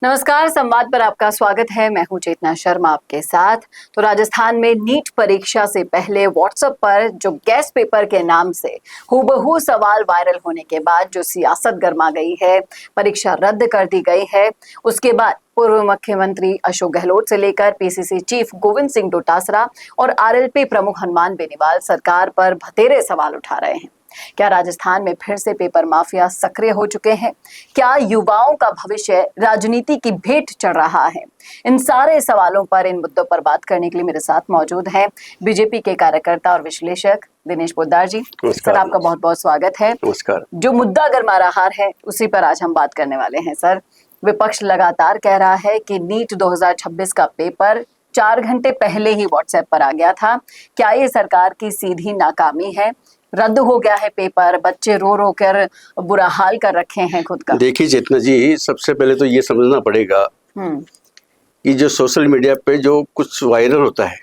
नमस्कार, संवाद पर आपका स्वागत है। मैं हूं चेतना शर्मा आपके साथ। तो राजस्थान में नीट परीक्षा से पहले व्हाट्सएप पर जो गेस्ट पेपर के नाम से हूबहू सवाल वायरल होने के बाद जो सियासत गर्मा गई है, परीक्षा रद्द कर दी गई है। उसके बाद पूर्व मुख्यमंत्री अशोक गहलोत से लेकर पीसीसी चीफ गोविंद सिंह डोटासरा और आरएलपी प्रमुख हनुमान बेनीवाल सरकार पर भतेरे सवाल उठा रहे हैं। क्या राजस्थान में फिर से पेपर माफिया सक्रिय हो चुके हैं? क्या युवाओं का भविष्य राजनीति की भेंट चढ़ रहा है? इन सारे सवालों पर, इन मुद्दों पर बात करने के लिए मेरे साथ मौजूद हैं बीजेपी के कार्यकर्ता और विश्लेषक दिनेश पोद्दार जी। सर, आपका बहुत बहुत स्वागत है। नमस्कार। जो मुद्दा गरमा रहा है उसी पर आज हम बात करने वाले हैं। सर, विपक्ष लगातार कह रहा है कि नीट 2026 का पेपर 4 घंटे पहले ही व्हाट्सएप पर आ गया था। क्या ये सरकार की सीधी नाकामी है? रद्द हो गया है पेपर, बच्चे रो रो कर बुरा हाल कर रखे हैं खुद का। देखिए चेतना जी, सबसे पहले तो ये समझना पड़ेगा कि जो सोशल मीडिया पे जो कुछ वायरल होता है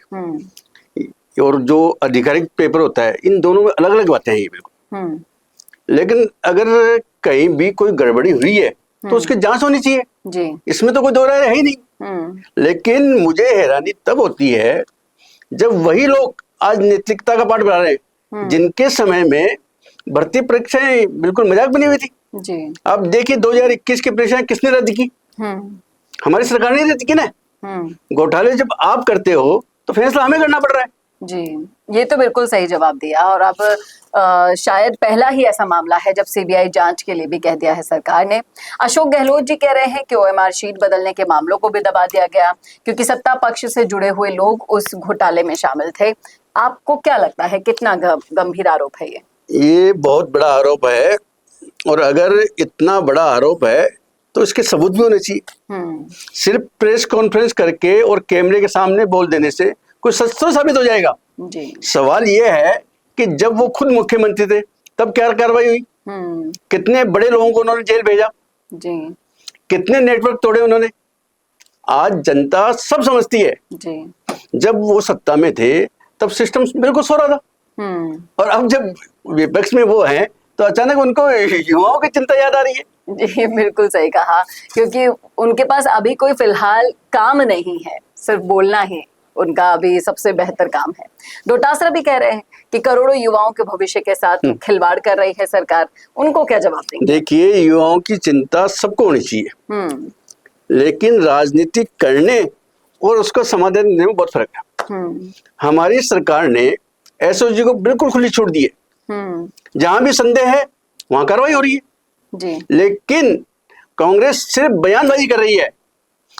और जो आधिकारिक पेपर होता है, इन दोनों में अलग अलग बातें हैं ये बिल्कुल। लेकिन अगर कहीं भी कोई गड़बड़ी हुई है तो उसकी जांच होनी चाहिए जी। इसमें तो कोई दो राय है ही नहीं। लेकिन मुझे हैरानी तब होती है जब वही लोग आज नैतिकता का पाठ पढ़ा रहे हैं जिनके समय में भर्ती परीक्षाएं बिल्कुल मजाक बनी हुई थी जी। अब देखिए 2021 की परीक्षाएं किसने रद्द की? हमारी सरकार ने रद्द की ना। घोटाले जब आप करते हो तो फैसला हमें करना पड़ रहा है जी। ये तो बिल्कुल सही जवाब दिया। और अब शायद पहला ही ऐसा मामला है जब सीबीआई जांच के लिए भी कह दिया है सरकार ने। अशोक गहलोत जी कह रहे हैं कि ओएमआर शीट बदलने के मामलों को भी दबा दिया गया क्योंकि सत्ता पक्ष से जुड़े हुए लोग उस घोटाले में शामिल थे। आपको क्या लगता है, कितना गंभीर आरोप है ये? ये बहुत बड़ा आरोप है और अगर इतना बड़ा आरोप है तो इसके सबूत भी होने चाहिए। सिर्फ प्रेस कॉन्फ्रेंस करके और कैमरे के सामने बोल देने से कोई सच तो साबित हो जाएगा जी। सवाल ये है कि जब वो खुद मुख्यमंत्री थे तब क्या कार्रवाई हुई? कितने बड़े लोगों को उन्होंने जेल भेजा जी। कितने नेटवर्क तोड़े उन्होंने? आज जनता सब समझती है जी। जब वो सत्ता में थे तब सिस्टम बिल्कुल सो रहा था और अब जब विपक्ष में वो हैं तो अचानक उनको युवाओं की चिंता याद आ रही है। जी, बिल्कुल सही कहा, क्योंकि उनके पास अभी कोई फिलहाल काम नहीं है, सिर्फ बोलना ही उनका अभी सबसे बेहतर काम है। डोटासरा भी कह रहे हैं कि करोड़ों युवाओं के भविष्य के साथ खिलवाड़ कर रही है सरकार। उनको क्या जवाब देंगे? देखिए, युवाओं की चिंता सबको होनी चाहिए लेकिन राजनीति करने और उसका समाधान देने में बहुत फर्क है। हमारी सरकार ने एसओजी को बिल्कुल खुली छूट दी है। जहां भी संदेह है वहां कार्रवाई हो रही है जी। लेकिन कांग्रेस सिर्फ बयानबाजी कर रही है।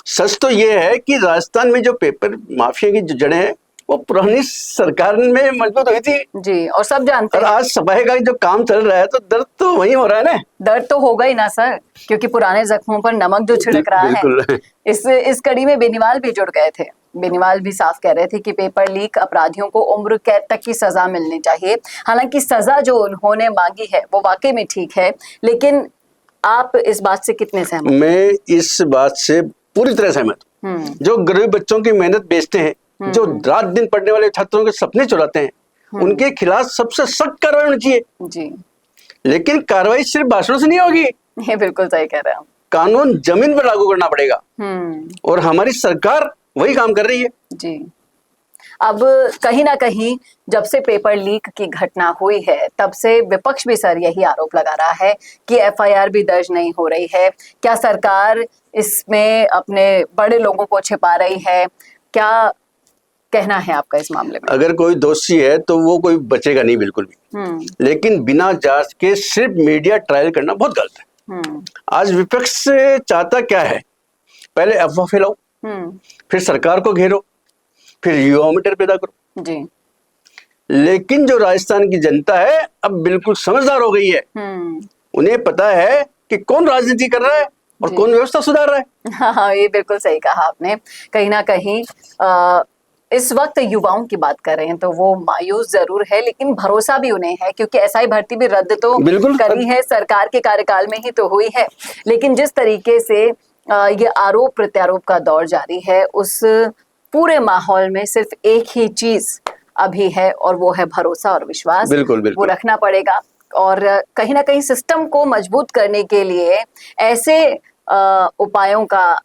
सच तो ये है कि राजस्थान में जो पेपर माफिया की जो जड़ें हैं वो पुरानी सरकार में मजबूत हुई थी जी, और सब जानते हैं। और आज सफाई का जो काम चल रहा है तो दर्द तो वही हो रहा है ना। दर्द तो होगा ही ना सर, क्योंकि पुराने जख्मों पर नमक जो छिड़क रहा है। इस कड़ी में बेनीवाल भी जुड़ गए थे। बेनीवाल भी साफ कह रहे थे कि पेपर लीक अपराधियों को उम्र कैद तक की सजा मिलनी चाहिए। हालांकि सजा जो उन्होंने मांगी है वो वाकई में ठीक है, लेकिन आप इस बात से कितने सहमत? मैं इस बात से पूरी तरह सहमत हूँ। जो गरीब बच्चों की मेहनत बेचते हैं, जो रात दिन पढ़ने वाले छात्रों के सपने चुराते हैं, उनके खिलाफ सबसे सख्त कार्रवाई होनी चाहिए जी। लेकिन कार्रवाई सिर्फ भाषणों से नहीं होगी। ये बिल्कुल सही कह रहे हैं। कानून जमीन पर लागू करना पड़ेगा और हमारी सरकार वही काम कर रही है जी। अब कहीं ना कहीं जब से पेपर लीक की घटना हुई है तब से विपक्ष भी सर यही आरोप लगा रहा है कि एफआईआर भी दर्ज नहीं हो रही है। क्या सरकार इसमें अपने बड़े लोगों को छिपा रही है? क्या कहना है आपका इस मामले में? अगर कोई दोषी है तो वो कोई बचेगा नहीं बिल्कुल भी। लेकिन बिना जांच के सिर्फ मीडिया ट्रायल करना बहुत गलत है। आज विपक्ष चाहता क्या है? पहले अफवाह फैलाओ, फिर सरकार को घेरो, फिर युवाओं में डर पैदा करो जी। लेकिन जो राजस्थान की जनता है अब बिल्कुल समझदार हो गई है। उन्हें पता है कि कौन राजनीति कर रहा है और कौन व्यवस्था सुधार रहा है। हाँ, ये बिल्कुल सही कहा आपने। कहीं ना कहीं इस वक्त युवाओं की बात कर रहे हैं तो वो मायूस जरूर है, लेकिन भरोसा भी उन्हें है क्योंकि एसआई भर्ती भी रद्द तो करी है, सरकार के कार्यकाल में ही तो हुई है। लेकिन जिस तरीके से ये आरोप प्रत्यारोप का दौर जारी है, उस पूरे माहौल में सिर्फ एक ही चीज अभी है और वो है भरोसा और विश्वास। बिल्कुल। वो रखना पड़ेगा और कहीं ना कहीं सिस्टम को मजबूत करने के लिए ऐसे उपायों का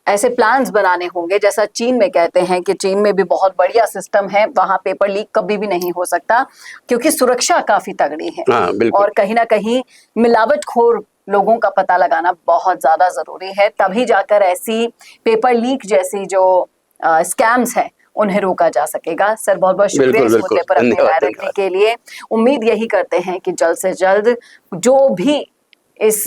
ऐसे प्लान्स बनाने होंगे, जैसा चीन में कहते हैं कि चीन में भी बहुत बढ़िया सिस्टम है, वहां पेपर लीक कभी भी नहीं हो सकता क्योंकि सुरक्षा काफी तगड़ी है। हाँ, बिल्कुल। और कहीं ना कहीं मिलावटखोर लोगों का पता लगाना बहुत ज्यादा जरूरी है, तभी जाकर ऐसी पेपर लीक जैसी जो स्कैम्स हैं उन्हें रोका जा सकेगा। सर बहुत बहुत शुक्रिया बिल्कुल इस मुद्दे पर अपनी धन्यवाद राय रखने के लिए। उम्मीद यही करते हैं कि जल्द से जल्द जो भी इस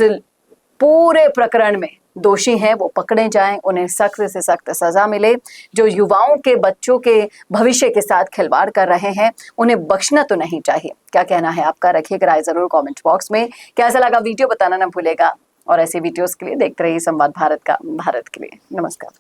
पूरे प्रकरण में दोषी हैं वो पकड़े जाएं, उन्हें सख्त से सख्त सजा मिले। जो युवाओं के बच्चों के भविष्य के साथ खिलवाड़ कर रहे हैं उन्हें बख्शना तो नहीं चाहिए। क्या कहना है आपका, रखिएगा राय जरूर कमेंट बॉक्स में। कैसा लगा वीडियो बताना ना भूलेगा और ऐसे वीडियोस के लिए देखते रहिए संवाद भारत के लिए। नमस्कार।